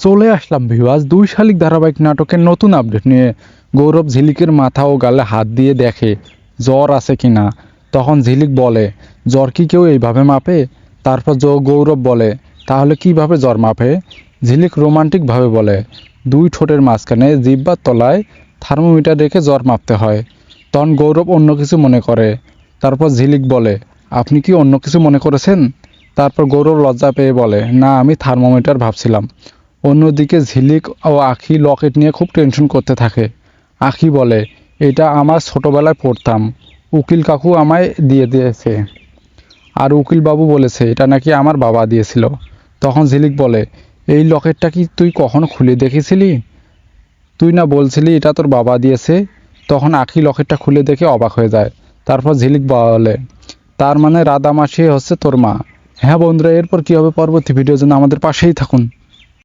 চলে আসলাম ভিউয়ার্স 2 শালিক ধারাবাহিক নাটকের নতুন আপডেট নিয়ে। গৌরব ঝিলিকের মাথা ও গালে হাত দিয়ে দেখে জ্বর আছে কিনা। তখন ঝিলিক বলে, জ্বর কি কেউ এইভাবে মাপে? তারপর গৌরব বলে, তাহলে কিভাবে জ্বর মাপে? ঝিলিক রোমান্টিকভাবে বলে, 2 ঠোঁটের মাঝখানে জিহ্বার তলায় থার্মোমিটার রেখে জ্বর মাপতে হয়। তখন গৌরব অন্য কিছু মনে করে। তারপর ঝিলিক বলে, আপনি কি অন্য কিছু মনে করেছেন? তারপর গৌরব লজ্জা পেয়ে বলে, না আমি থার্মোমিটার ভাবছিলাম। অন্যদিকে ঝিলিক ও আখি লকেট নিয়ে খুব টেনশন করতে থাকে। আখি বলে, এটা আমার ছোটবেলায় পড়তাম, উকিল কাকু আমায় দিয়ে দিয়েছে, আর উকিল বাবু বলেছে এটা নাকি আমার বাবা দিয়েছিল। তখন ঝিলিক বলে, এই লকেটটা কি তুই কখনো খুলে দেখেছিলি? তুই না বলছিলি এটা তোর বাবা দিয়েছে? তখন আখি লকেটটা খুলে দেখে অবাক হয়ে যায়। তারপর ঝিলিক বলে, তার মানে রাধা মাসি হচ্ছে তোর মা। হ্যাঁ বন্ধুরা, এরপর কী হবে পরবর্তী ভিডিওর জন্য আমাদের পাশেই থাকুন।